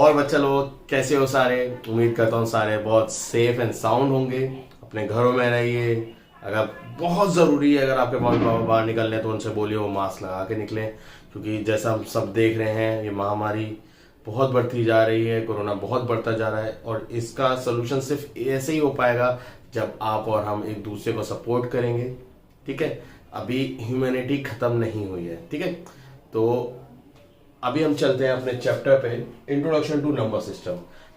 और बच्चा लोग कैसे हो सारे। उम्मीद करता हूँ सारे बहुत सेफ एंड साउंड होंगे। अपने घरों में रहिए। अगर बहुत ज़रूरी है, अगर आपके मम्मी पापा बाहर निकलने तो उनसे बोलिए वो मास्क लगा के निकलें, क्योंकि जैसा हम सब देख रहे हैं ये महामारी बहुत बढ़ती जा रही है, कोरोना बहुत बढ़ता जा रहा है। और इसका सोल्यूशन सिर्फ ऐसे ही हो पाएगा जब आप और हम एक दूसरे को सपोर्ट करेंगे। ठीक है, अभी ह्यूमैनिटी ख़त्म नहीं हुई है। ठीक है, तो अभी हम चलते हैं अपने चैप्टर पे, इंट्रोडक्शन टू नंबर सिस्टम।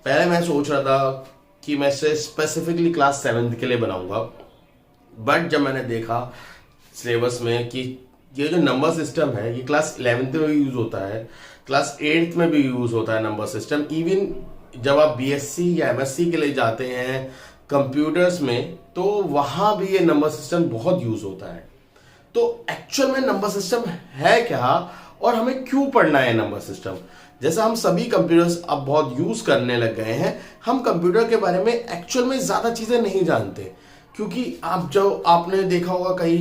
पहले मैं सोच रहा था कि मैं इसे स्पेसिफिकली क्लास 7 के लिए बनाऊंगा, बट जब मैंने देखा सिलेबस में कि ये जो नंबर सिस्टम है ये क्लास 11th में भी यूज होता है, क्लास 8th में भी यूज होता है नंबर सिस्टम। इवन जब आप बीएससी या एमएससी के लिए जाते हैं कंप्यूटर्स में, तो वहां भी ये नंबर सिस्टम बहुत यूज होता है। तो एक्चुअल में नंबर सिस्टम है क्या और हमें क्यों पढ़ना है नंबर सिस्टम। जैसा हम सभी कंप्यूटर्स अब बहुत यूज करने लग गए हैं, हम कंप्यूटर के बारे में एक्चुअल में ज्यादा चीजें नहीं जानते, क्योंकि आपने देखा होगा कई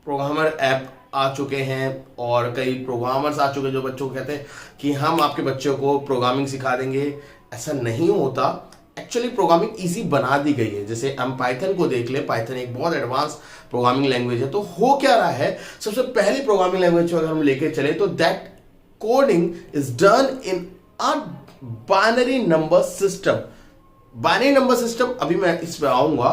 प्रोग्रामर ऐप आ चुके हैं और कई प्रोग्रामर्स आ चुके हैं जो बच्चों को कहते हैं कि हम आपके बच्चों को प्रोग्रामिंग सिखा देंगे। ऐसा नहीं होता। एक्चुअली प्रोग्रामिंग इजी बना दी गई है। जैसे हम पाइथन को देख ले, पाइथन एक बहुत एडवांस प्रोग्रामिंग लैंग्वेज है। तो हो क्या रहा है, सबसे पहली प्रोग्रामिंग लैंग्वेज अगर हम लेके चले तो that coding is done in a binary number system. Binary number system, अभी मैं इस पे आऊंगा।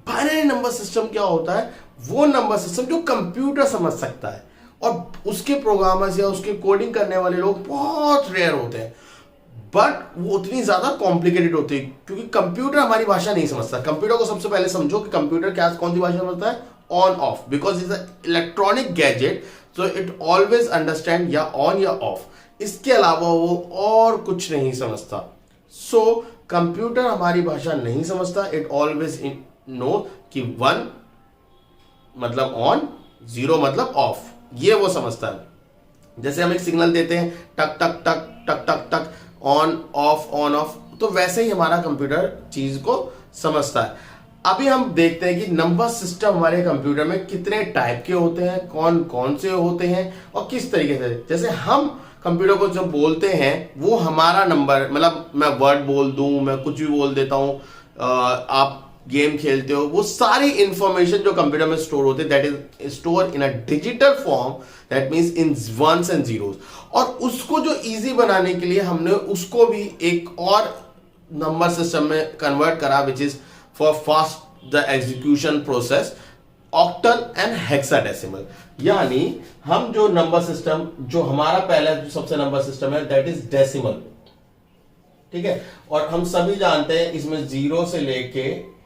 बाइनरी नंबर सिस्टम क्या होता है? वो नंबर सिस्टम जो कंप्यूटर समझ सकता है, और उसके प्रोग्रामर्स या उसके कोडिंग करने वाले लोग बहुत रेयर होते हैं, बट वो उतनी ज्यादा कॉम्प्लिकेटेड होती है क्योंकि कंप्यूटर हमारी भाषा नहीं समझता। कंप्यूटर को सबसे पहले समझो कि कंप्यूटर क्या कौन सी भाषा समझता है? On off, because is electronic gadget, so it always understand या ऑन या ऑफ। इसके अलावा वो और कुछ नहीं समझता। सो कंप्यूटर हमारी भाषा नहीं समझता। इट ऑलवेज नो कि 1 मतलब ऑन, 0 मतलब ऑफ, ये वो समझता है। जैसे हम एक सिग्नल देते हैं टक टक टक टक टक टक, ऑन ऑन ऑफ, तो वैसे ही हमारा कंप्यूटर चीज को समझता है। अभी हम देखते हैं कि नंबर सिस्टम हमारे कंप्यूटर में कितने टाइप के होते हैं, कौन कौन से होते हैं और किस तरीके से। जैसे हम कंप्यूटर को जब बोलते हैं वो हमारा नंबर, मतलब मैं वर्ड बोल दूं, मैं कुछ भी बोल देता हूं, आप गेम खेलते हो, वो सारी इंफॉर्मेशन जो कंप्यूटर में स्टोर होते हैं that is store in a digital form, that means in ones and zeros. और उसको जो इजी बनाने के लिए हमने उसको भी एक और नंबर सिस्टम में कन्वर्ट करा, which is for fast the execution process, octal and hexadecimal. यानी हम जो नंबर सिस्टम, जो हमारा पहला जो सबसे नंबर सिस्टम है दैट इज डेसिमल। ठीक है, और हम सभी जानते हैं इसमें 0 से लेके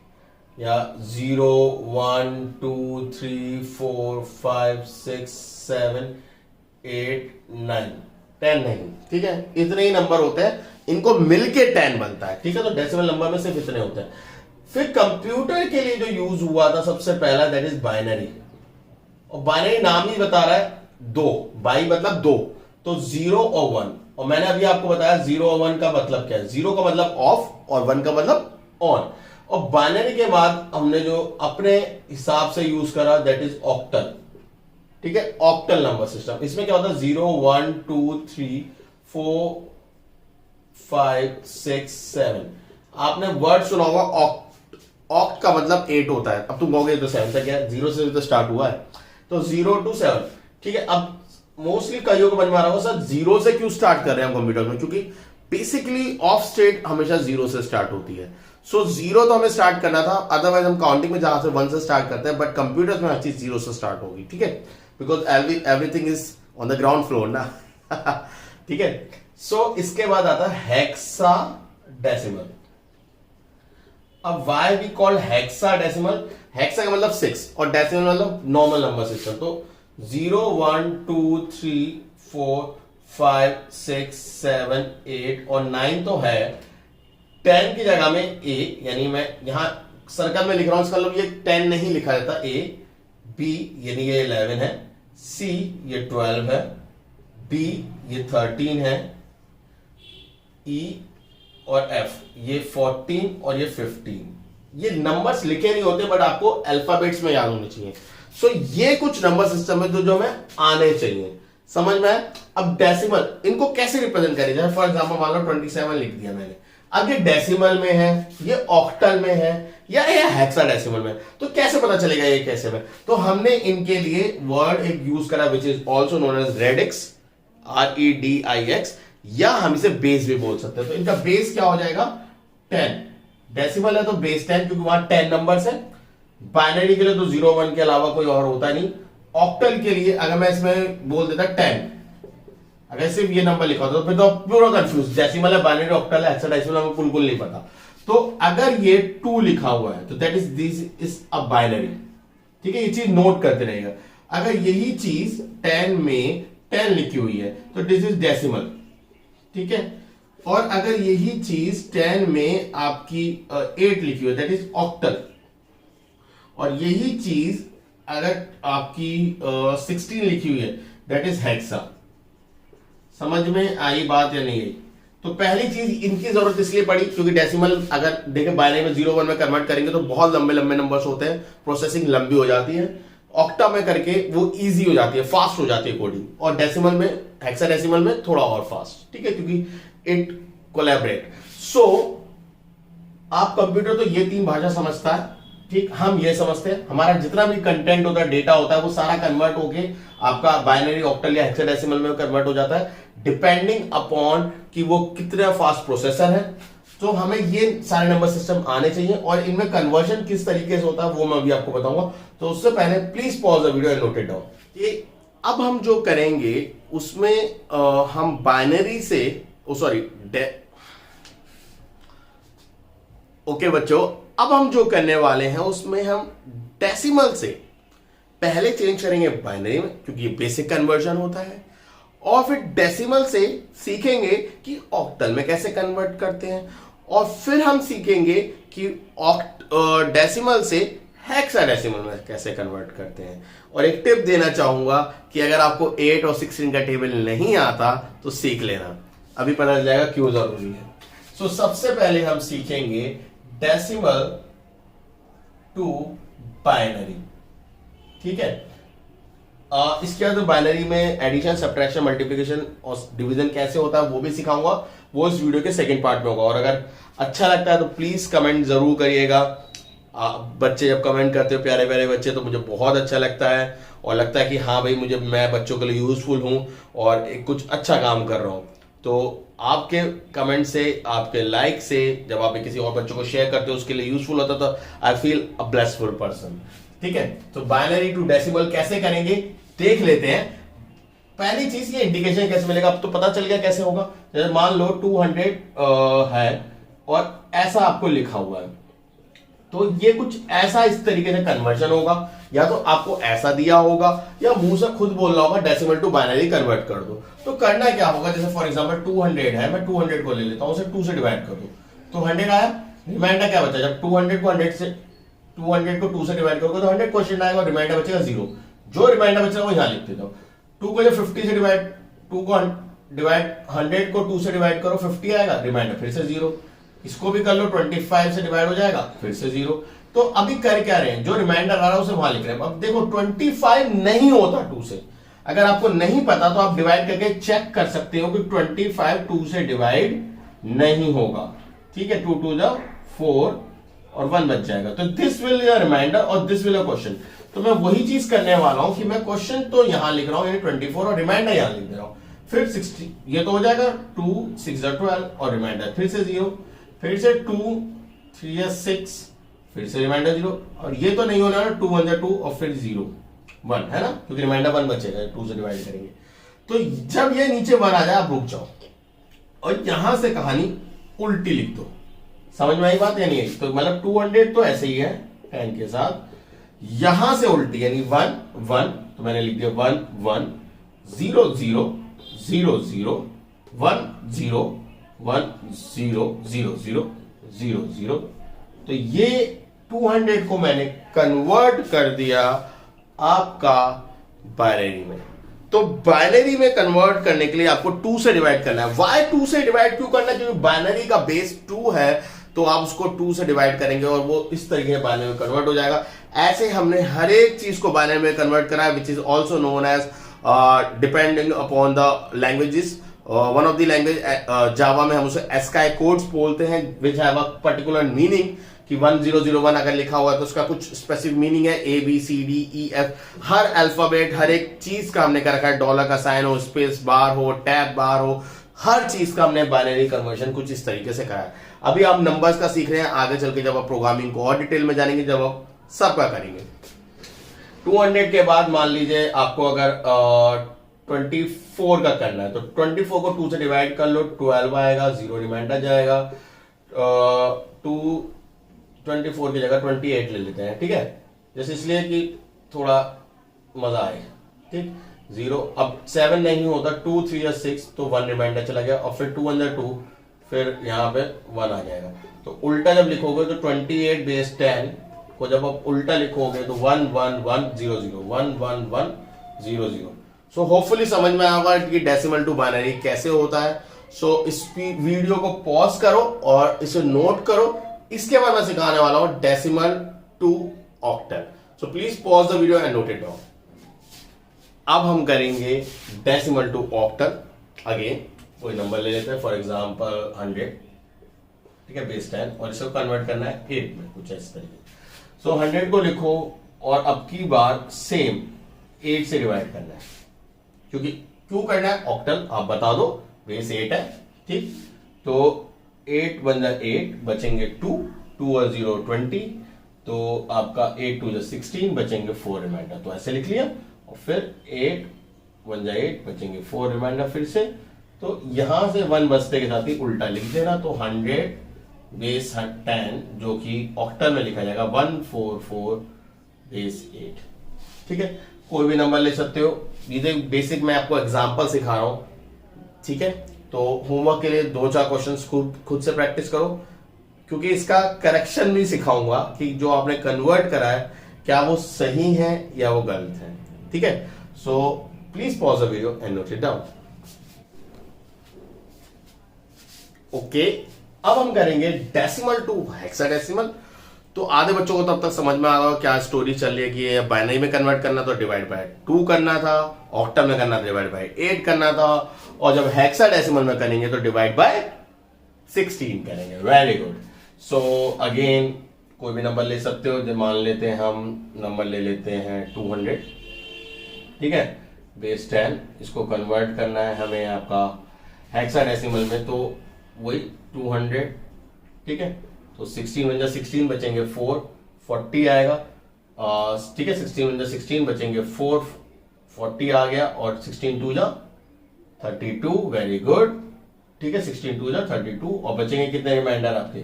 या 0 1 2 3 4 5 6 7 8 9 10 नहीं, ठीक है, इतने ही नंबर होते हैं, इनको मिलके 10 बनता है। ठीक है, तो डेसिमल नंबर में सिर्फ इतने होते हैं। फिर कंप्यूटर के लिए जो यूज हुआ था सबसे पहला दैट इज बाइनरी, और बाइनरी नाम ही बता रहा है 2, बाई मतलब 2, तो 0 और 1। और मैंने अभी आपको बताया 0 और 1 का मतलब क्या है। 0 का मतलब ऑफ और 1 का मतलब ऑन। और बाइनरी के बाद हमने जो अपने हिसाब से यूज करा दैट इज ऑक्टल। ठीक है, ऑक्टल नंबर सिस्टम। इसमें क्या होता है 0 1 2 3 4 5 6 7। आपने वर्ड सुना होगा ऑक्ट। ऑक्ट का मतलब 8 होता है। अब तुम कहोगे तो 7 तक है, 0 से तो स्टार्ट हुआ है, तो 0 to 7। ठीक है, अब मोस्टली कईयों को बनवा रहा होगा सर 0 से क्यों स्टार्ट कर रहे हैं हम कंप्यूटर में, क्योंकि बेसिकली ऑफ स्टेट हमेशा 0 से स्टार्ट होती है। सो 0 तो हमें स्टार्ट करना था, अदरवाइज हम काउंटिंग में जहां से 1 से स्टार्ट करते हैं, बट कंप्यूटर में हर चीज 0 से स्टार्ट होगी। ठीक है, because everything is on the ground floor ना। ठीक है, सो इसके बाद आता है हेक्साडेसिमल। अब why we called hexadecimal? Hexa का मतलब 6 और डेसिमल मतलब नॉर्मल नंबर सिस्टम। तो 0 1 2 3 4 5 6 7 8 और 9 तो है। 10 की जगह में ए, यानी मैं यहां सर्कल में लिख रहा हूं, इसका मतलब ये 10 नहीं लिखा जाता। ए, बी यानी ये 11 है, सी ये 12 है, बी ये 13 है, ई और एफ ये 14 और ये 15। ये नंबर्स लिखे नहीं होते बट आपको अल्फाबेट्स में याद होने चाहिए। सो ये कुछ नंबर सिस्टम है जो हमें आने चाहिए। समझ में आया? अब डेसिमल इनको कैसे रिप्रेजेंट करें, जैसे फॉर एग्जांपल मान लो 27 लिख दिया मैंने, अब ये डेसिमल में है, ये ऑक्टल में है, या ये हेक्साडेसिमल में, तो कैसे पता चलेगा ये कैसे में? तो हमने इनके लिए वर्ड एक यूज करा which is also known as radix, REDIX, या हम इसे बेस भी बोल सकते हैं। तो इनका बेस क्या हो जाएगा? 10। डेसिमल है तो बेस 10, क्योंकि वहां 10 नंबर्स है। बाइनरी के लिए तो 0 1 के अलावा कोई और होता नहीं। ऑक्टल के लिए अगर मैं इसमें बोल देता 10, अगर सिर्फ ये नंबर लिखा होता तो फिर तो पूरा कंफ्यूज, डेसिमल है, बाइनरी, ऑक्टल है, हेक्साडेसिमल हमें बिल्कुल नहीं पता। तो अगर ये 2 लिखा हुआ है तो that is this is a binary, ठीक है, ये चीज नोट करते रहेगा। अगर यही चीज 10 में 10 लिखी हुई है तो दिस इज डेसिमल, ठीक है। और अगर यही चीज 10 में आपकी 8 लिखी हुई है दैट इज ऑक्टल, और यही चीज अगर आपकी 16 लिखी हुई है दैट इज हेक्सा। समझ में आई बात या नहीं आई? तो पहली चीज इनकी जरूरत इसलिए पड़ी क्योंकि डेसिमल अगर देखें बाइनरी में 0 1 में कन्वर्ट करेंगे तो बहुत लंबे लंबे नंबर्स होते हैं, प्रोसेसिंग लंबी हो जाती है। ऑक्टा में करके वो इजी हो जाती है, फास्ट हो जाती है कोडिंग, और डेसिमल में, हेक्साडेसिमल में थोड़ा और फास्ट, ठीक है, क्योंकि इट कोलैबोरेट। सो आप कंप्यूटर तो ये 3 भाषा समझता है, ठीक, हम ये समझते हैं हमारा जितना भी कंटेंट होता है, डेटा होता है, वो सारा कन्वर्ट होके आपका बाइनरी, ऑक्टल या हेक्साडेसिमल में कन्वर्ट हो जाता है, डिपेंडिंग अपॉन कि वो कितना फास्ट प्रोसेसर है। तो हमें ये सारे नंबर सिस्टम आने चाहिए, और इनमें कन्वर्जन किस तरीके से होता है वो मैं अभी आपको बताऊंगा। तो उससे पहले please pause the video and note it down. ये अब हम जो करेंगे उसमें हम बाइनरी से ओके बच्चों, अब हम जो करने वाले हैं उसमें हम डेसिमल से पहले चेंज करेंगे बाइनरी में, क्योंकि ये बेसिक कन्वर्जन होता है, और फिर डेसिमल से सीखेंगे कि ऑक्टल में कैसे कन्वर्ट करते हैं, और फिर हम सीखेंगे कि डेसिमल से हेक्साडेसिमल में कैसे कन्वर्ट करते हैं। और एक टिप देना चाहूंगा कि अगर आपको 8 और 16 का टेबल नहीं आता तो सीख लेना, अभी पता चल जाएगा क्यों जरूरी है। सो सबसे पहले हम सीखेंगे डेसिमल टू बाइनरी, ठीक है। इसके बाद बाइनरी में एडिशन, सब्ट्रैक्शन, मल्टीप्लिकेशन और डिवीजन कैसे होता है वो भी सिखाऊंगा, वो इस वीडियो के सेकंड पार्ट में होगा। और अगर अच्छा लगता है तो प्लीज कमेंट जरूर करिएगा। बच्चे जब कमेंट करते हो, प्यारे प्यारे बच्चे, तो मुझे बहुत अच्छा लगता है, और लगता है कि हाँ भाई मैं बच्चों के लिए यूजफुल हूं और एक कुछ अच्छा काम कर रहा हूं। तो आपके कमेंट से, आपके लाइक से, जब आप किसी और बच्चों को शेयर करते हो उसके लिए यूजफुल होता, तो I feel a blessful person, ठीक है। तो बाइनरी टू डेसिमल कैसे करेंगे देख लेते हैं। पहली चीज, ये इंडिकेशन कैसे मिलेगा, अब तो पता चल गया कैसे होगा। जैसे मान लो 200 है और ऐसा आपको लिखा हुआ है, तो ये कुछ ऐसा इस तरीके से कन्वर्जन होगा, या तो आपको ऐसा दिया होगा या मुंह से खुद बोल रहा होगा डेसिमल टू बाइनरी कन्वर्ट कर दो। तो करना क्या होगा, जैसे फॉर एग्जांपल 200 है, मैं 200 को ले लेता हूं, उसे 2 से डिवाइड कर दो, तो 100 आया, रिमाइंडर क्या बचा, जब 200 को 2 से डिवाइड करोगे तो 100 क्वेश्चन आएगा, रिमाइंडर बचेगा 0। जो रिमाइंडर बचेगा वो यहां लिख देता हूं। 2 को जब 50 से डिवाइड, 2 को डिवाइड 100 को 2 से डिवाइड करो, 50 आएगा, रिमाइंडर फिर से 0। इसको भी कर लो, 25 से डिवाइड हो जाएगा, फिर से 0। तो अभी कर क्या रहे हैं, जो रिमाइंडर आ रहा है उसे वहां लिख रहे हैं। अब देखो 25 नहीं होता 2 से, अगर आपको नहीं पता तो आप डिवाइड करके चेक कर सकते हो कि 25 2 से डिवाइड नहीं होगा, ठीक है। 2 2 4 और 1 बच जाएगा। तो दिस विल रिमाइंडर और दिस विल क्वेश्चन। तो मैं वही चीज करने वाला हूं कि मैं क्वेश्चन तो यहां लिख रहा हूं, यानी 24, और रिमाइंडर यहां लिख दे रहा हूं। फिर 60, ये तो हो जाएगा 2 6 12, और रिमाइंडर फिर से 0, फिर से 2 3 6, फिर से रिमाइंडर 0, और ये तो नहीं होना है, 2 1 2 और फिर 0 1 है ना, क्योंकि रिमाइंडर 1 बचेगा, 2 से डिवाइड करेंगे। तो जब ये नीचे 1 आ जाए आप रुक जाओ और यहां से कहानी उल्टी लिख दो। समझ में आई बात या नहीं आई? तो मतलब 200 तो ऐसे ही है 10 के साथ, यहां से उल्टी यानी 1 1, तो मैंने लिख दिया 1 1 0 0 0 0 1 0 1 0 0 0 0 0। तो ये 200 को मैंने कन्वर्ट कर दिया आपका बाइनरी में। तो बाइनरी में कन्वर्ट करने के लिए आपको 2 से डिवाइड करना है। वाई 2 से डिवाइड क्यों करना है? क्योंकि बाइनरी का बेस 2 है, तो आप उसको 2 से डिवाइड करेंगे और वो इस तरीके से बाइनरी में कन्वर्ट हो जाएगा। ऐसे हमने हर एक चीज को बाइनरी में कन्वर्ट करा है, which is also known as depending upon the languages. One of the language Java में हम उसे एस्काई कोड्स बोलते हैं, which have a particular meaning कि 1001 अगर लिखा हुआ है तो उसका कुछ स्पेसिफिक मीनिंग है। A B C D E F, हर अल्फाबेट, हर एक चीज का हमने कर रखा है। डॉलर का साइन हो, स्पेस बार हो, टैब बार हो, हर चीज का हमने बाइनरी कन्वर्जन कुछ इस तरीके से करा है। अभी आप नंबर्स का सीख रहे हैं, आगे चल के जब आप प्रोग्रामिंग को और डिटेल में जानेंगे, जब आप सबका करेंगे। 200 के बाद मान लीजिए आपको अगर 24 का करना है तो 24 को 2 से डिवाइड कर लो, 12 आएगा, 0 रिमाइंडर जाएगा। 24 की जगह 28 ले लेते हैं, ठीक है, जैसे इसलिए कि थोड़ा मजा आए, ठीक। 0, अब 7 नहीं होता, 2 3 या 6 तो 1 रिमाइंडर चला गया, और फिर 2 1 2, फिर यहाँ पे 1 आ जाएगा। तो उल्टा जब लिखोगे तो 28 बेस 10 को जब आप उल्टा लिखोगे तो 1 1 1 0 0 1 1 1 0 0। सो होपफुली समझ में आएगा कि डेसिमल टू बाइनरी कैसे होता है। सो इस वीडियो को पॉज करो और इसे नोट करो, इसके बाद मैं सिखाने वाला हूं decimal to octal. So please pause the video and note it down. अब हम करेंगे डेसिमल टू ऑक्टल। अगेन कोई नंबर ले लेते हैं, फॉर एग्जांपल 100, ठीक है, बेस 10, और इसको कन्वर्ट करना है 8 में, कुछ इस तरीके। सो 100 को लिखो और अब की बार सेम 8 से डिवाइड करना है, क्योंकि क्यों करना है ऑक्टल आप बता दो, बेस 8 है, ठीक। तो 8 1 8 बचेंगे 2 2 और 0 20, तो आपका 8 2 16 बचेंगे 4 रिमाइंडर, तो ऐसे लिख लिया। और फिर 8 1 8 बचेंगे 4 रिमाइंडर फिर से, तो यहां से 1 बचते के साथ ही उल्टा लिख देना, तो 100 बेस 10 जो कि ऑक्टल में लिखा जाएगा 144 बेस 8, ठीक है। कोई भी नंबर ले सकते हो, ये बेसिक मैं आपको एग्जांपल सिखा रहा हूं, ठीक है। तो होमवर्क के लिए 2-4 क्वेश्चंस खुद से प्रैक्टिस करो, क्योंकि इसका करेक्शन भी सिखाऊंगा कि जो आपने कन्वर्ट करा है क्या वो सही है या वो गलत है, ठीक है। सो please pause the video and note it down. Okay, अब हम करेंगे डेसिमल टू हेक्साडेसिमल। तो आधे बच्चों को तब तक समझ में आ रहा क्या स्टोरी चल रही है कि ये बाइनरी में कन्वर्ट करना तो डिवाइड बाय 2 करना था, ऑक्टल में करना डिवाइड बाय 8 करना था, और जब हेक्साडेसिमल में करेंगे तो डिवाइड बाय 16 करेंगे। Very good. सो अगेन कोई भी नंबर ले सकते हो, जो मान लेते हैं हम नंबर ले लेते हैं 200, ठीक है, बेस 10, इसको कन्वर्ट करना है हमें आपका हेक्साडेसिमल में, तो वही 200, ठीक है। तो 16 16 बचेंगे 4 40 आएगा, ठीक है, 16 16 बचेंगे 4 40 आ गया, और 16 2 32, वेरी गुड, ठीक है, 16 2 32, और बचेंगे कितने रिमाइंडर आपके,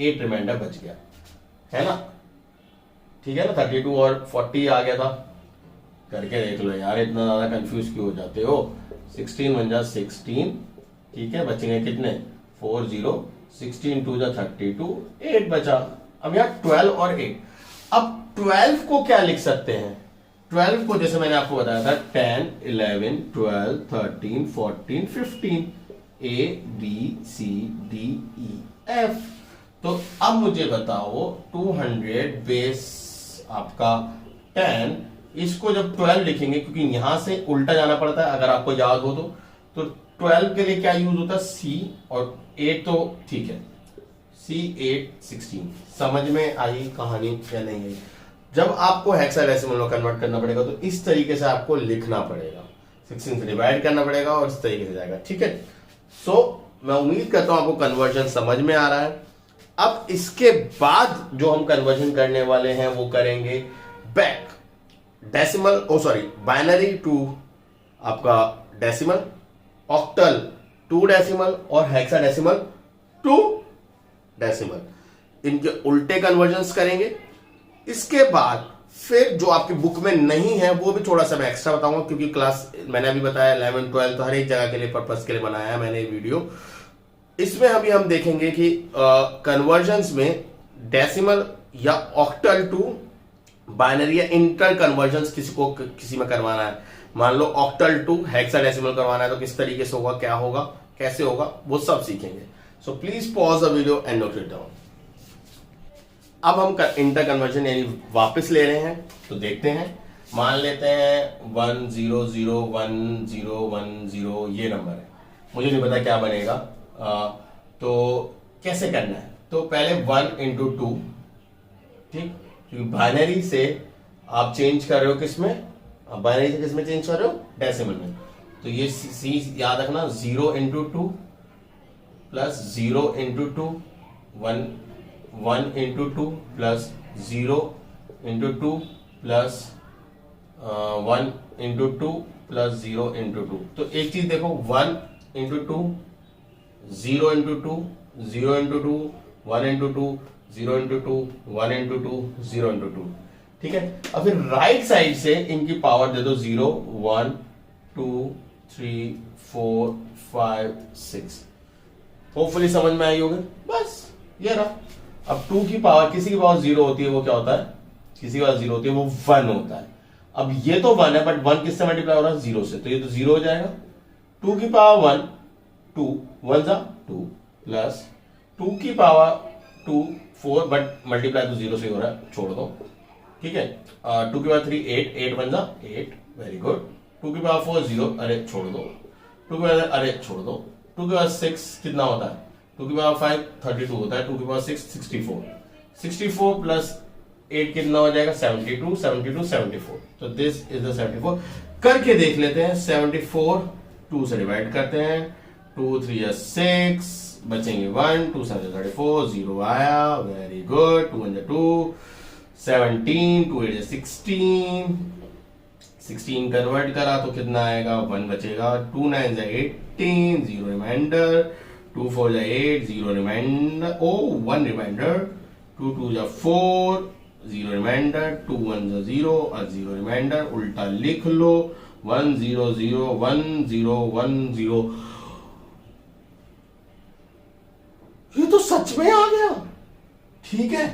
8 रिमाइंडर बच गया, है ना, ठीक है ना। 32 और 40 आ गया था, करके देख लो यार, इतना ज्यादा कंफ्यूज क्यों हो जाते हो। 16 16, ठीक है, बचेंगे कितने 4 0, 16 2 32, 8 बचा। अब यहाँ 12 और 8, अब 12 को क्या लिख सकते हैं, 12 को जैसे मैंने आपको बताया था 10 11 12 13 14 15, A B C D E F। तो अब मुझे बताओ 200 बेस आपका 10, इसको जब 12 लिखेंगे, क्योंकि यहां से उल्टा जाना पड़ता है अगर आपको याद हो तो 12 के लिए क्या यूज होता है, C, और 8 तो ठीक है, C 8 16। समझ में आई कहानी या नहीं आई? जब आपको हेक्साडेसिमल में कन्वर्ट करना पड़ेगा तो इस तरीके से आपको लिखना पड़ेगा, 16 से डिवाइड करना पड़ेगा और इस तरीके से जाएगा, ठीक है। सो मैं उम्मीद करता हूं आपको कन्वर्जन समझ में आ रहा है। अब इसके बाद जो हम कन्वर्जन करने वाले हैं वो करेंगे बैक डेसिमल, बाइनरी टू आपका डेसिमल, ऑक्टल टू डेसिमल, और हेक्साडेसिमल टू डेसिमल, इनके उल्टे कन्वर्जन्स करेंगे। इसके बाद फिर जो आपकी बुक में नहीं है वो भी थोड़ा सा मैं एक्स्ट्रा बताऊंगा, क्योंकि क्लास मैंने अभी बताया 11 12 तो हर एक जगह के लिए पर्पस के लिए बनाया है मैंने वीडियो। इसमें अभी हम देखेंगे कि कन्वर्जन्स में डेसिमल या ऑक्टल टू बाइनरी या इंटर कन्वर्जन्स किसी में करवाना है, मान लो ऑक्टल टू हेक्साडेसिमल करवाना है तो किस तरीके से होगा, क्या होगा, कैसे होगा, वो सब सीखेंगे। सो please pause the video and note it down. अब हम इंटर कन्वर्जन यानी वापस ले रहे हैं, तो देखते हैं। मान लेते हैं 1001010 ये नंबर है, मुझे नहीं पता क्या बनेगा। तो कैसे करना है, तो पहले 1 इंटू 2, ठीक, क्योंकि बाइनरी से आप चेंज कर रहे हो किसमें, आप बाइनरी से किसमें चेंज कर रहे हो, डेसिमल में। तो ये सी याद रखना, 0 into 2 plus 0 into 2, 1 into 2 plus 0 into 2 plus 1 into 2 plus 0 into 2। तो एक चीज देखो, 1 into 2, 0 into 2, 0 into 2, 1 into 2, 0 into 2, 1 into 2, 0 into 2, ठीक है। अब फिर राइट साइड से इनकी पावर दे दो 0, 1, 2, 3, 4, 5, 6। होपफुली समझ में आई होगी, बस ये रहा। अब 2 की पावर, किसी की पावर 0 होती है वो क्या होता है, किसी की पावर 0 होती है वो 1 होता है। अब ये तो 1 है, बट 1 किससे मल्टीप्लाई हो रहा है, 0 से, तो ये तो 0 हो जाएगा। 2 की पावर 1, 2 1 जा 2, प्लस 2 की पावर 2 4, बट मल्टीप्लाई तो 0 से ही हो रहा है, छोड़ दो, ठीक है। 2 की पावर 3 8, 8 1 जा 8, वेरी गुड। 2 की पावर 4 0, अरे छोड़ दो। 2 की पावर, अरे छोड़ दो। 2 की पावर 6 कितना होता है, 2 की पावर 5 32 होता है। 2 की पावर 6 64, 64 प्लस 8 कितना हो जाएगा, 72, 72 74। तो दिस इज द 74। करके देख लेते हैं, 74 2 से डिवाइड करते हैं, 2 3 या 6, बचेंगे 1, 2 7 34, 0 आया, वेरी गुड। 2 1 2, 17, 2 8 16, 16 कन्वर्ट करा तो कितना आएगा, 1 बचेगा। 2 9 18, 0 remainder. 2 4 8, 0 remainder, oh 1 remainder. 2 2 4, 0 remainder. 2 1 0 और 0 रिमाइंडर, उल्टा लिख लो, 1 0 0 1 0 1 0। ये तो सच में आ गया, ठीक है।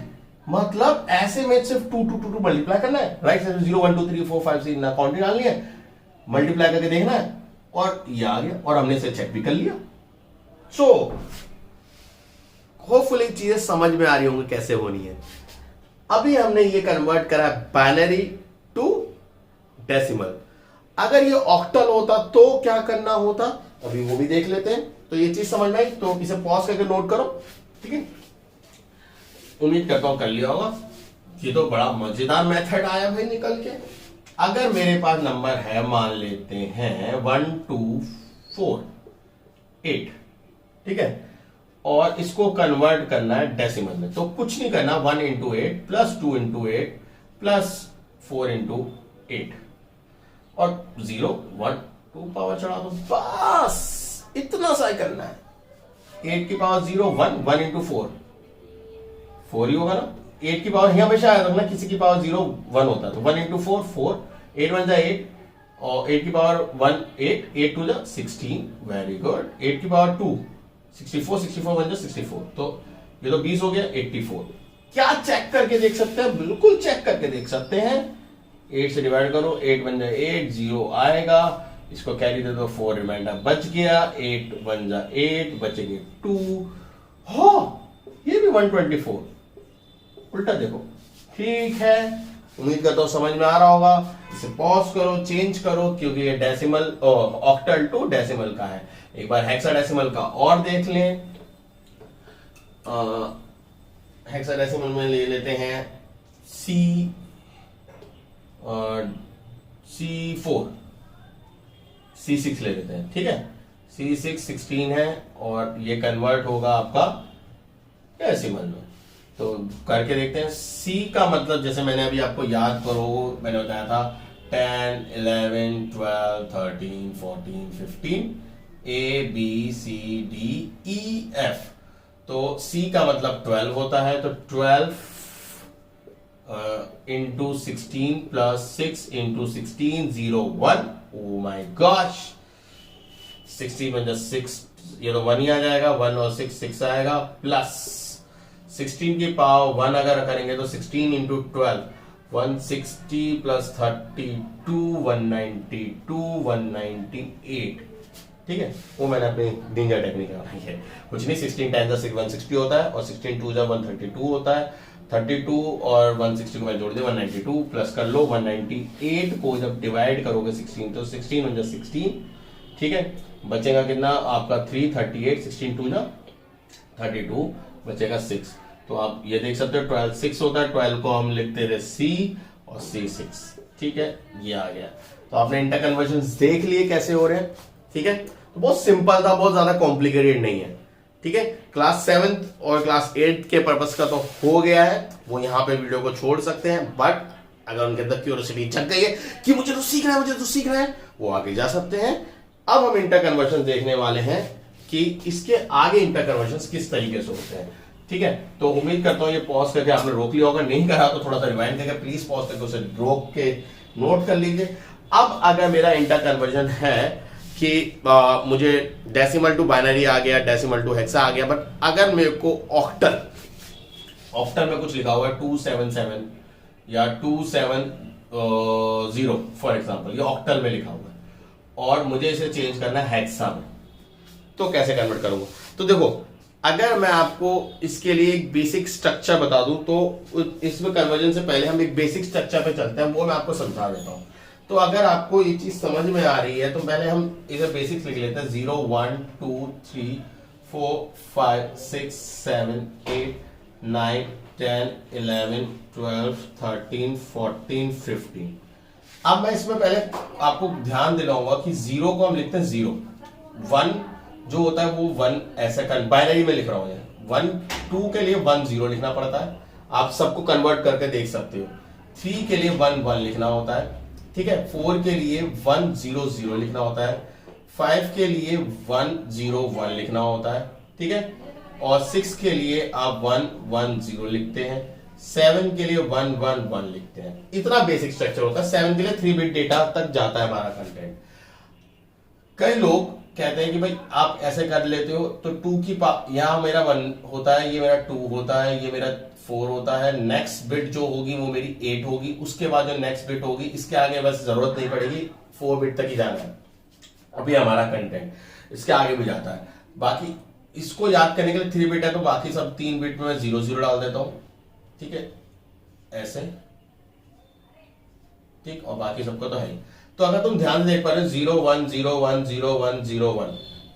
मतलब ऐसे में सिर्फ 2 2 2 2 मल्टीप्लाई करना है, राइट साइड 0 1 2 3 4 5 6 ना काउंटिंग डालनी है, मल्टीप्लाई करके देखना है, और ये आ गया, और हमने इसे चेक भी कर लिया। सो होपफुली चीजें समझ में आ रही होंगी कैसे होनी है। अभी हमने ये कन्वर्ट करा बाइनरी टू डेसिमल। अगर ये ऑक्टल होता तो क्या करना होता, अभी वो भी देख लेते हैं। तो ये चीज समझ में आई, तो इसे पॉज करके नोट करो, ठीक है। उम्मीद करता हूं कर लिया होगा। ये तो बड़ा मजेदार मेथड आया भाई निकल के। अगर मेरे पास नंबर है, मान लेते हैं 1 2 4 8, ठीक है, और इसको कन्वर्ट करना है डेसिमल में, तो कुछ नहीं करना, 1 into 8 plus 2 into 8 plus 4 into 8 और 0 1 2 पावर चढ़ा दो, बस इतना सा ही करना है। 8 की पावर 0 1, 1 इंटू 4 4 ही होगा ना। 8 की पावर हमेशा याद रखना, किसी की पावर 0 1 होता है, तो 1 इंटू 4 4, 8 1 जा 8, और 8 की पावर 1 8, 8 2 जा 16, वेरी गुड। 8 की पावर 2 64, 64 1 जा 64, तो ये तो 20 हो गया, 84। क्या चेक करके देख सकते हैं, बिल्कुल चेक करके देख सकते हैं। 8 से डिवाइड करो, 8 1 जा 8, 0 आएगा, इसको कैरी दे दो, 4 रिमाइंडर बच गया, 8 1 जा 8, बचेंगे 2, हो ये भी 124, उल्टा देखो, ठीक है। उम्मीद करता हूं समझ में आ रहा होगा। इसे पॉज करो, चेंज करो, क्योंकि ये डेसिमल ऑक्टल टू डेसिमल का है। एक बार हेक्साडेसिमल का और देख लें। हेक्साडेसिमल में ले लेते हैं C4, C6 ले लेते हैं, ठीक है। C6 16 है, और ये कन्वर्ट होगा आपका डेसिमल में, तो करके देखते हैं। C का मतलब, जैसे मैंने अभी आपको याद करो, मैंने बताया था 10 11 12 13 14 15 ABCDEF, तो C का मतलब 12 होता है, तो 12 इंटू 16 प्लस 6 इंटू 16 0 1, ओ माई गॉश, 16 में 6, ये तो 1 ही आ जाएगा, 1 और 6 6 आएगा, प्लस 16 की पावर 1 अगर करेंगे तो 16 इंटू 12 160 प्लस 32 192 198, ठीक है। वो मैंने अपनी निंजा टेक्निक लगाई है, कुछ नहीं। 16 टाइम्स 160 होता है, और 16 2 132 होता है, 32 और 160 को मैं जोड़ दिया 192 प्लस कर लो 198 को जब डिवाइड करोगे 16 तो 16 × 16, ठीक है, बचेगा कितना आपका 338, 16 2 जा 32, बचेगा 6। तो आप ये देख सकते हो 12 6 होता है, 12 को हम लिखते थे C और C 6, ठीक है, ये आ गया। तो आपने इंटर कन्वर्जन देख लिए कैसे हो रहे हैं, ठीक है, तो बहुत सिंपल था, बहुत ज्यादा कॉम्प्लिकेटेड नहीं है, ठीक है। क्लास 7 और क्लास 8 के पर्पस का तो हो गया है, वो यहाँ पे वीडियो को छोड़ सकते हैं, बट अगर उनके अंदर क्यूरियोसिटी जग गई है कि मुझे तो सीखना है, मुझे तो सीखना है, वो आगे जा सकते हैं। अब हम इंटर कन्वर्जन देखने वाले हैं कि इसके आगे इंटर कन्वर्जन किस तरीके से होते हैं, ठीक है। तो उम्मीद करता हूं ये पॉज करके आपने रोक लिया होगा, नहीं करा तो थोड़ा सा रिवाइंड करके प्लीज पॉज करके उसे रोक के नोट कर लीजिए। अब अगर मेरा इंटर कन्वर्जन है कि मुझे डेसिमल टू बाइनरी आ गया, डेसिमल टू हेक्सा आ गया, बट अगर मेरे को ऑक्टल में कुछ लिखा हुआ है 277 या 270 फॉर एग्जांपल, ये ऑक्टल में लिखा हुआ है और मुझे इसे चेंज करना है हेक्सा में, तो कैसे कन्वर्ट करूंगा। तो देखो, अगर मैं आपको इसके लिए एक बेसिक स्ट्रक्चर बता दूं तो इसमें कन्वर्जन से पहले हम एक बेसिक स्ट्रक्चर पे चलते हैं, वो मैं आपको समझा देता हूं। तो अगर आपको ये चीज समझ में आ रही है तो पहले हम इसे बेसिक्स लिख लेते हैं। 0 1 2 3 4 5 6 7 8 9 10 11 12 13 14 15। अब मैं इसमें पहले आपको ध्यान दिलाऊंगा कि 0 को हम लिखते हैं 0, 1 जो होता है वो 1 ऐसे बाइनरी में लिख रहा हूं, 1 2 के लिए 1 0 लिखना पड़ता है, आप सबको कन्वर्ट करके देख सकते हो। 3 के लिए 1 1 लिखना होता है, ठीक है। 4 के लिए 1 0 0 लिखना होता है, 5 के लिए 1 0 1 लिखना होता है, ठीक है, और 6 के लिए आप 1 1 0 लिखते हैं, 7 के लिए 1 1 1 लिखते हैं। इतना बेसिक स्ट्रक्चर होता है। 7 के लिए 3 बिट डेटा तक जाता है हमारा कंटेंट। कई लोग कहते हैं कि भाई आप ऐसे कर लेते हो तो 2 की यहां मेरा 1 होता है, ये मेरा 2 होता है, ये मेरा 4 होता है, नेक्स्ट बिट जो होगी वो मेरी 8 होगी, उसके बाद जो नेक्स्ट बिट होगी इसके आगे बस जरूरत नहीं पड़ेगी, 4 बिट तक ही जाना है अभी हमारा कंटेंट, इसके आगे भी जाता है। बाकी इसको याद करने के लिए 3 बिट है तो बाकी सब 3 बिट में मैं 0 0 डाल देता हूं, ठीक है, ऐसे, ठीक, और बाकी सबको तो है ही। तो अगर तुम ध्यान से देख पा रहे हो 0 1 0 1 0 1 0 1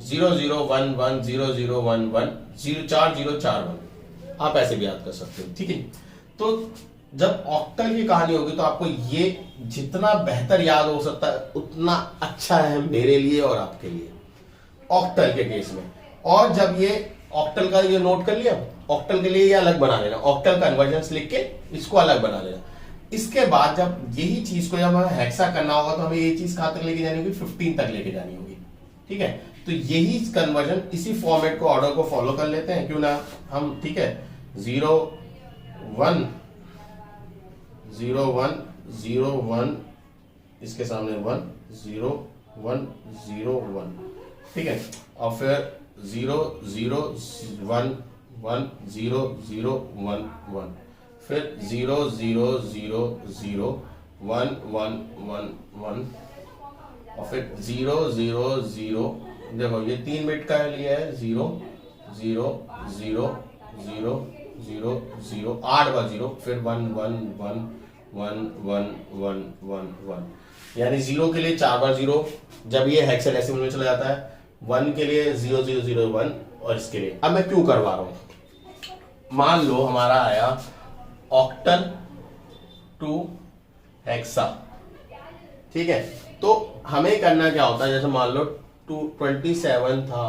0 0 1 1 0 0 1 1 0 4 0 4 1, आप ऐसे भी याद कर सकते हो, ठीक है। तो जब ऑक्टल की कहानी होगी तो आपको ये जितना बेहतर याद हो सकता है उतना अच्छा है मेरे लिए और आपके लिए ऑक्टल के केस में। और जब ये ऑक्टल का ये नोट कर लिया, ऑक्टल के लिए ये अलग बना लेना, ऑक्टल कन्वर्जेंस लिख के इसको अलग बना लेना। इसके बाद जब यही चीज को जब हमें हेक्सा करना होगा तो हमें ये चीज कहां तक लेके जानी होगी, 15 तक लेके जानी होगी, ठीक है। तो यही कन्वर्जन इसी फॉर्मेट को, ऑर्डर को फॉलो कर लेते हैं, क्यों ना हम, ठीक है। 0 1 0 1 0 1, इसके सामने 1 0 1 0 1, ठीक है, और फिर 0 0 1 1 0 0 1 1, फिर 0 0 0 0 1 1 1 1, और फिर 0 0 0, देखो ये 3 बिट का लिया है, 0 0 0 0 0 0 8 बार 0, फिर 1 1 1 1 1 1 1 1, यानी 0 के लिए 4 बार 0 जब ये हेक्साडेसिमल में चला जाता है, 1 के लिए 0 0 0 1, और इसके लिए अब मैं क्यों करवा रहा हूं, मान लो हमारा आया ऑक्टल टू हेक्सा, ठीक है। तो हमें करना क्या होता है, जैसे मान लो 27 था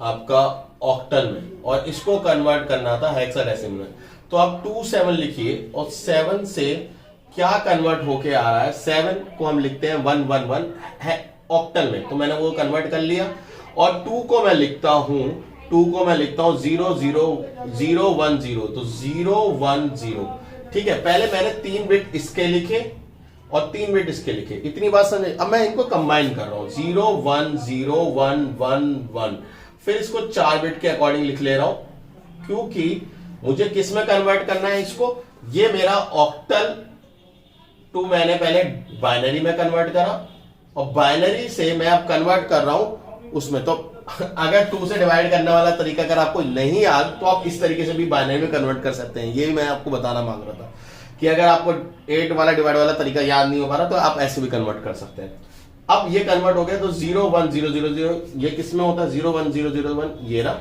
आपका ऑक्टल में और इसको कन्वर्ट करना था हेक्साडेसिमल में, तो आप 27 लिखिए और 7 से क्या कन्वर्ट होके आ रहा है, 7 को हम लिखते हैं 1 1 1 है ऑक्टल में, तो मैंने वो कन्वर्ट कर लिया। और 2 को मैं लिखता हूं 0 0 0 1 0, तो 0 1 0, ठीक है। पहले मैंने 3 बिट इसके लिखे और 3 बिट इसके लिखे, इतनी बात समझे। अब मैं इनको कंबाइन कर रहा हूं, 0 1 0 1 1 1, फिर इसको 4 बिट के अकॉर्डिंग लिख ले रहा हूं, क्योंकि मुझे किस में कन्वर्ट करना है इसको, ये मेरा ऑक्टल टू मैंने पहले बाइनरी में कन्वर्ट करा और बाइनरी से मैं अब कन्वर्ट कर रहा हूं उसमें, तो अगर 2 से डिवाइड करने वाला तरीका अगर आपको नहीं याद तो आप इस तरीके से भी बाइनरी में कन्वर्ट कर सकते हैं। ये मैं आपको बताना मांग रहा था कि अगर आपको 8 वाला डिवाइड वाला तरीका याद नहीं हो पा रहा तो आप ऐसे भी कन्वर्ट कर सकते हैं। अब ये कन्वर्ट हो गया तो 0 1 0 0 0 ये किसमें होता है 0 1 0 0 1 ये रहा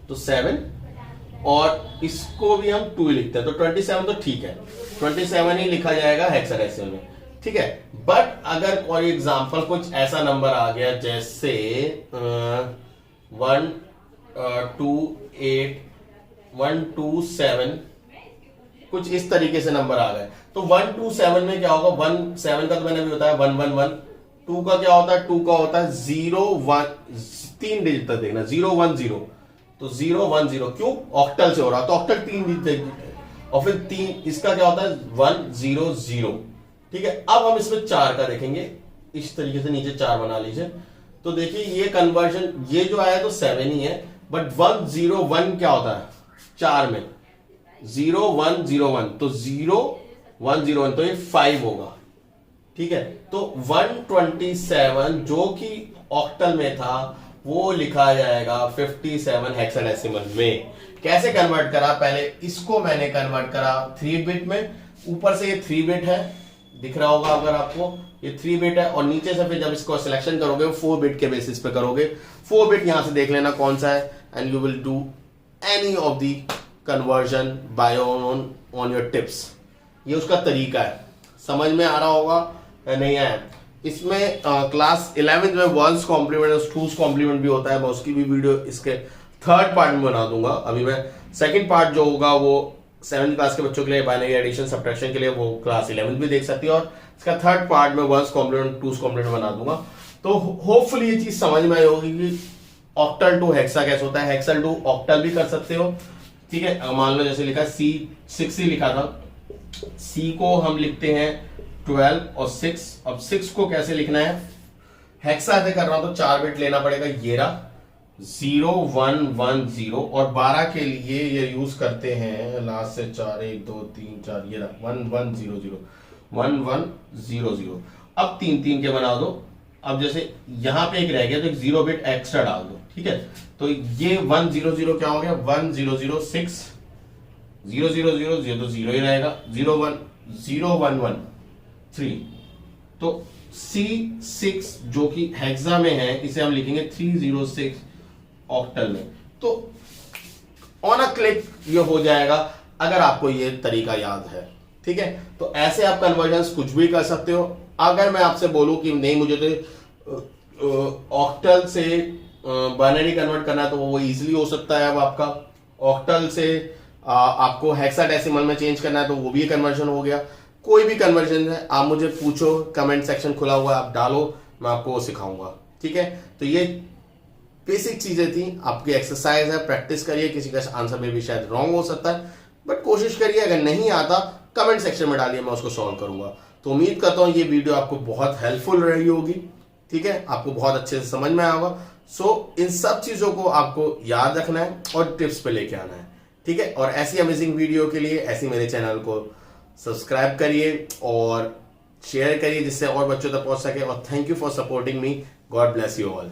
तो 7 और इसको भी हम 2 लिखते हैं तो 27 तो ठीक है 27 ही लिखा जाएगा हेक्साडेसिमल में, ठीक है। बट अगर कोई एग्जांपल कुछ ऐसा नंबर आ गया जैसे 1 2 8 1 2 7 कुछ इस तरीके से नंबर आ गए तो 1 2 7 में क्या होगा 1 7 का तो मैंने भी बताया 1 1 1 2 का क्या होता है 2 का होता है 0 1 3 डिजिट तक देखना 0 1 0 तो 0 1 0 क्यों ऑक्टल से हो रहा तो ऑक्टल 3 डिजिट और फिर 3 इसका क्या होता है 1 0 0, ठीक है। अब हम इसमें 4 का देखेंगे इस तरीके से नीचे 4 बना लीजिए तो देखिए ये कन्वर्जन ये जो आया तो 7 ही है बट 1 0 1 क्या होता है 4 में 0 1 0 1 तो 0 1 0 1 तो ये 5 होगा, ठीक है। तो 127 जो कि ऑक्टल में था वो लिखा जाएगा 57 हेक्साडेसिमल में। कैसे कन्वर्ट करा पहले इसको मैंने कन्वर्ट करा 3 बिट में, ऊपर से ये 3 बिट है दिख रहा होगा अगर आपको ये 3 बिट है और नीचे से फिर जब इसको सिलेक्शन करोगे 4 बिट के बेसिस पे करोगे 4 बिट यहां से देख लेना कौन सा है and you will do any of the conversion by on your tips. ये उसका तरीका है, समझ में आ रहा होगा या नहीं आया। इसमें क्लास 11th में 1's कॉम्प्लीमेंट और 2's कॉम्प्लीमेंट भी होता है, मैं उसकी भी वीडियो इसके 3rd पार्ट में बना दूंगा। अभी मैं 2nd पार्ट जो होगा वो 7th क्लास के बच्चों के लिए बाइनरी एडिशन सब्ट्रैक्शन के लिए वो क्लास 11th भी देख सकती है और इसका 3rd पार्ट में 1's कॉम्प्लीमेंट 2's कॉम्प्लीमेंट बना दूंगा। तो होपफुली ये चीज समझ में आई होगी कि ऑक्टल टू हेक्सा कैसे होता है, हेक्सल टू ऑक्टल भी कर सकते हो, ठीक है। मान लो जैसे लिखा C6 ही लिखा था, C को हम लिखते हैं 12 और 6। अब 6 को कैसे लिखना है हेक्सा से कर रहा हूं तो 4 बिट लेना पड़ेगा, ये रहा 0 1 1 0 और 12 के लिए ये यूज करते हैं लास्ट से 4 1 2 3 4 ये रहा 1 1 0 0 1 1 0 0। अब 3 3 के बना दो, अब जैसे यहां पे एक रह गया तो एक 0 बिट एक्स्ट्रा डाल दो, ठीक है। तो ये 1 0 0 क्या हो गया 1 0 0 6 0 0 0 0 तो 0 ही रहेगा 0 1 0 1 1 3। तो C6 जो कि हेक्सा में है इसे हम लिखेंगे 306 ऑक्टल में। तो ऑन अ क्लिक ये हो जाएगा अगर आपको ये तरीका याद है, ठीक है। तो ऐसे आप कन्वर्जन कुछ भी कर सकते हो। अगर मैं आपसे बोलूं कि नहीं मुझे तो ऑक्टल से बाइनरी कन्वर्ट करना है तो वो इजीली हो सकता है। अब आपका ऑक्टल से आपको हेक्साडेसिमल में चेंज करना है तो वो भी कन्वर्जन हो गया। कोई भी कन्वर्जन है आप मुझे पूछो, कमेंट सेक्शन खुला हुआ है, आप डालो, मैं आपको वो सिखाऊंगा, ठीक है। तो ये बेसिक चीजें थी, आपकी एक्सरसाइज है, प्रैक्टिस करिए। किसी का आंसर में भी शायद रॉन्ग हो सकता है बट कोशिश करिए, अगर नहीं आता कमेंट सेक्शन में डालिए, मैं उसको सॉल्व करूंगा। तो उम्मीद करता हूं ये वीडियो आपको बहुत हेल्पफुल रही होगी, ठीक है, आपको बहुत अच्छे से समझ में आया होगा। सो इन सब चीजों को आपको याद रखना है और टिप्स पे लेके आना है, ठीक है। और ऐसी अमेजिंग वीडियो के लिए ऐसी मेरे चैनल को सब्सक्राइब करिए और शेयर करिए जिससे और बच्चों तक पहुंच सके। और thank you for supporting me, God bless you all.